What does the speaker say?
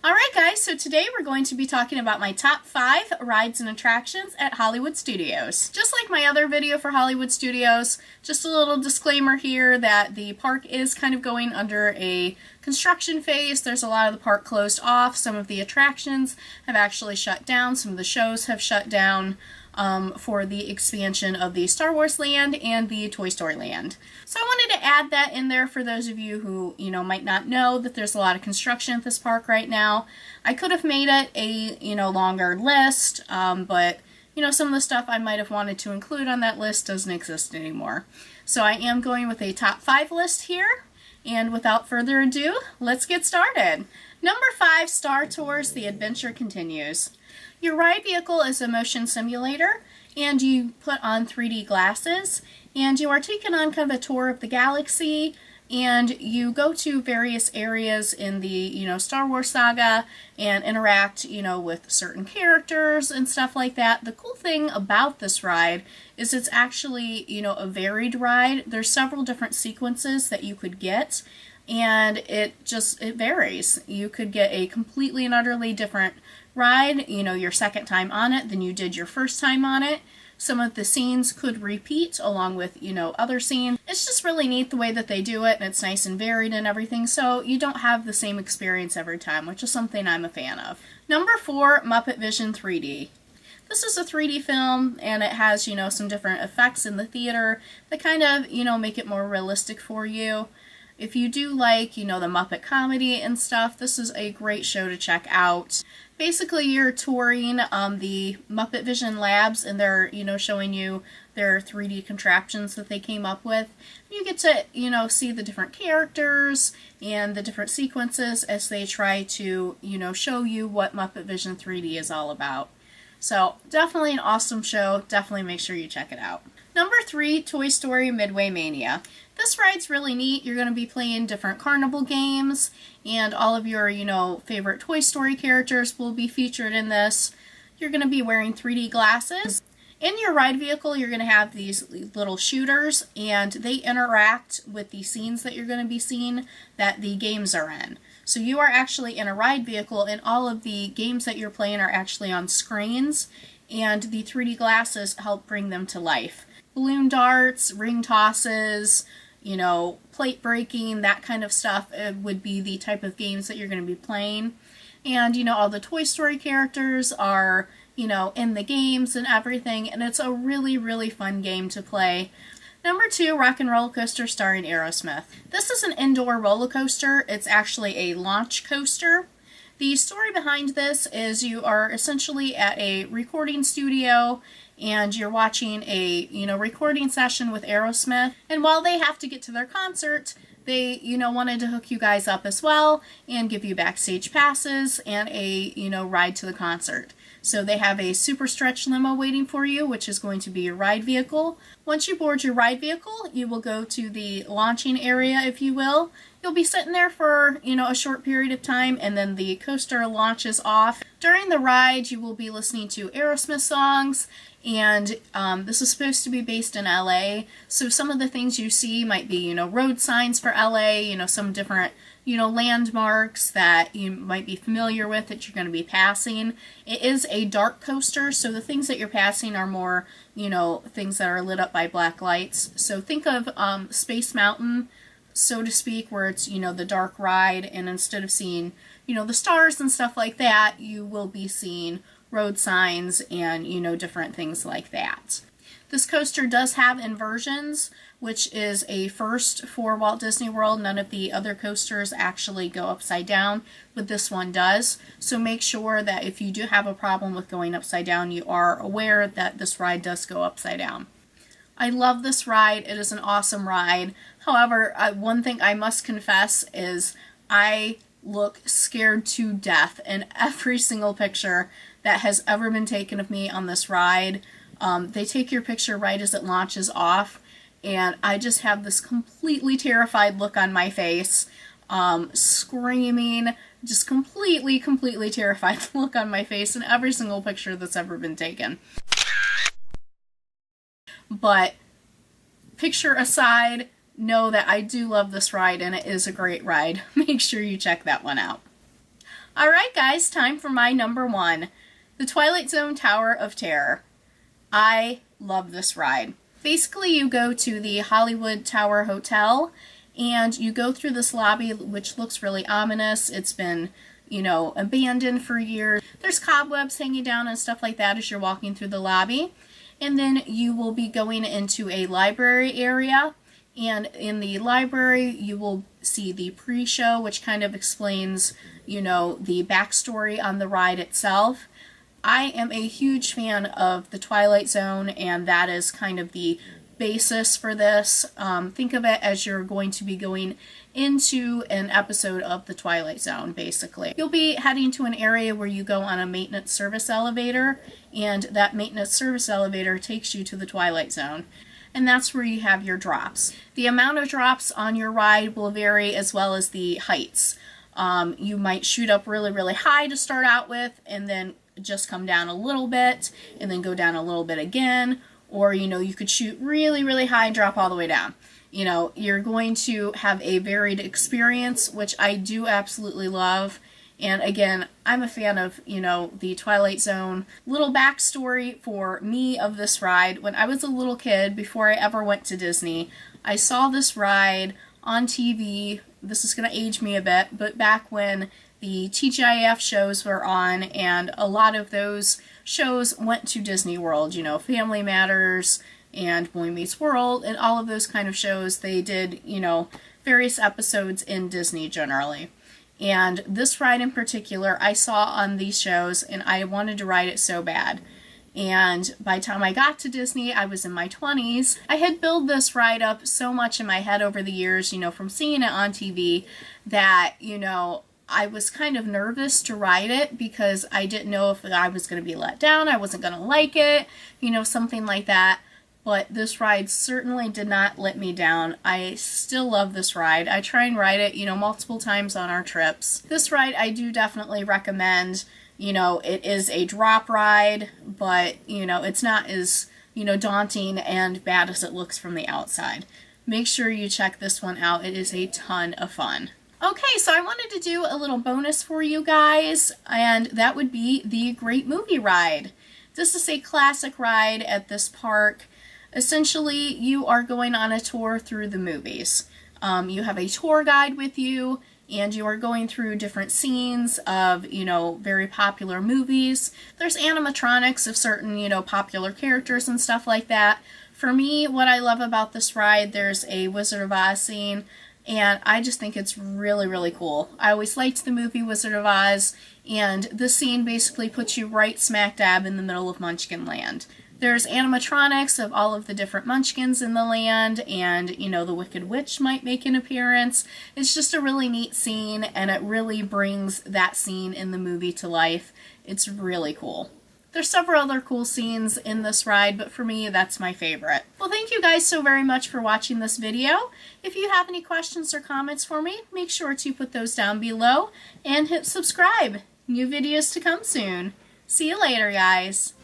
Alright guys, so today we're going to be talking about my top 5 rides and attractions at Hollywood Studios. Just like my other video for Hollywood Studios, just a little disclaimer here that the park is kind of going under a construction phase. There's a lot of the park closed off. Some of the attractions have actually shut down. Some of the shows have shut down for the expansion of the Star Wars land and the Toy Story land. So I wanted to add that in there for those of you who, might not know that there's a lot of construction at this park right now. I could have made it a, longer list, but, some of the stuff I might have wanted to include on that list doesn't exist anymore. So I am going with a top 5 list here, and without further ado, let's get started. Number 5, Star Tours, The Adventure Continues. Your ride vehicle is a motion simulator, and you put on 3D glasses, and you are taken on kind of a tour of the galaxy, and you go to various areas in the, Star Wars saga and interact, with certain characters and stuff like that. The cool thing about this ride is it's actually, a varied ride. There's several different sequences that you could get, and it varies. You could get a completely and utterly different ride, your second time on it than you did your first time on it. Some of the scenes could repeat along with, other scenes. It's just really neat the way that they do it, and it's nice and varied and everything, so you don't have the same experience every time, which is something I'm a fan of. Number 4, Muppet Vision 3D. This is a 3D film, and it has, some different effects in the theater that kind of, make it more realistic for you. If you do like, the Muppet comedy and stuff, this is a great show to check out. Basically, you're touring the Muppet Vision labs, and they're, showing you their 3D contraptions that they came up with. You get to, see the different characters and the different sequences as they try to, show you what Muppet Vision 3D is all about. So, definitely an awesome show. Definitely make sure you check it out. Number 3, Toy Story Midway Mania. This ride's really neat. You're going to be playing different carnival games, and all of your, favorite Toy Story characters will be featured in this. You're going to be wearing 3D glasses. In your ride vehicle, you're going to have these little shooters, and they interact with the scenes that you're going to be seeing that the games are in. So you are actually in a ride vehicle, and all of the games that you're playing are actually on screens, and the 3D glasses help bring them to life. Balloon darts, ring tosses, plate breaking, that kind of stuff would be the type of games that you're going to be playing. And, all the Toy Story characters are, in the games and everything, and it's a really, really fun game to play. Number 2, Rock and Roller Coaster starring Aerosmith. This is an indoor roller coaster. It's actually a launch coaster. The story behind this is you are essentially at a recording studio, and you're watching a, recording session with Aerosmith. And while they have to get to their concert, they, wanted to hook you guys up as well and give you backstage passes and a, ride to the concert. So they have a super stretch limo waiting for you, which is going to be your ride vehicle. Once you board your ride vehicle, you will go to the launching area, if you will. You'll be sitting there for, a short period of time, and then the coaster launches off. During the ride, you will be listening to Aerosmith songs, and this is supposed to be based in LA, so some of the things you see might be, road signs for LA, some different, landmarks that you might be familiar with that you're going to be passing. It is a dark coaster, so the things that you're passing are more, things that are lit up by black lights. So think of Space Mountain, so to speak, where it's, the dark ride, and instead of seeing, the stars and stuff like that, you will be seeing road signs and, different things like that. This coaster does have inversions, which is a first for Walt Disney World. None of the other coasters actually go upside down, but this one does. So make sure that if you do have a problem with going upside down, you are aware that this ride does go upside down. I love this ride. It is an awesome ride. However, one thing I must confess is I look scared to death in every single picture that has ever been taken of me on this ride. They take your picture right as it launches off, and I just have this completely terrified look on my face, screaming, just completely terrified look on my face in every single picture that's ever been taken. But picture aside, know that I do love this ride, and it is a great ride. Make sure you check that one out. Alright guys, time for my number 1. The Twilight Zone Tower of Terror. I love this ride. Basically, you go to the Hollywood Tower Hotel, and you go through this lobby, which looks really ominous. It's been, abandoned for years. There's cobwebs hanging down and stuff like that as you're walking through the lobby. And then you will be going into a library area. And in the library, you will see the pre-show, which kind of explains, the backstory on the ride itself. I am a huge fan of the Twilight Zone, and that is kind of the basis for this. Think of it as you're going to be going into an episode of the Twilight Zone, basically. You'll be heading to an area where you go on a maintenance service elevator, and that maintenance service elevator takes you to the Twilight Zone. And that's where you have your drops. The amount of drops on your ride will vary, as well as the heights. You might shoot up really, really high to start out with, and then just come down a little bit, and then go down a little bit again. Or, you could shoot really, really high and drop all the way down. You're going to have a varied experience, which I do absolutely love. And again, I'm a fan of, the Twilight Zone. Little backstory for me of this ride. When I was a little kid, before I ever went to Disney, I saw this ride on TV. This is going to age me a bit, but back when the TGIF shows were on, and a lot of those shows went to Disney World, Family Matters and Boy Meets World, and all of those kind of shows, they did, various episodes in Disney generally. And this ride in particular, I saw on these shows, and I wanted to ride it so bad. And by the time I got to Disney, I was in my 20s. I had built this ride up so much in my head over the years, from seeing it on TV, that, I was kind of nervous to ride it because I didn't know if I was going to be let down, I wasn't going to like it, something like that. But this ride certainly did not let me down. I still love this ride. I try and ride it, multiple times on our trips. This ride I do definitely recommend. It is a drop ride, but, it's not as, daunting and bad as it looks from the outside. Make sure you check this one out. It is a ton of fun. Okay, so I wanted to do a little bonus for you guys, and that would be the Great Movie Ride. This is a classic ride at this park. Essentially, you are going on a tour through the movies. You have a tour guide with you, and you are going through different scenes of, very popular movies. There's animatronics of certain, popular characters and stuff like that. For me, what I love about this ride, there's a Wizard of Oz scene, and I just think it's really, really cool. I always liked the movie Wizard of Oz, and this scene basically puts you right smack dab in the middle of Munchkin Land. There's animatronics of all of the different Munchkins in the land, and, the Wicked Witch might make an appearance. It's just a really neat scene, and it really brings that scene in the movie to life. It's really cool. There's several other cool scenes in this ride, but for me, that's my favorite. Well, thank you guys so very much for watching this video. If you have any questions or comments for me, make sure to put those down below and hit subscribe. New videos to come soon. See you later, guys.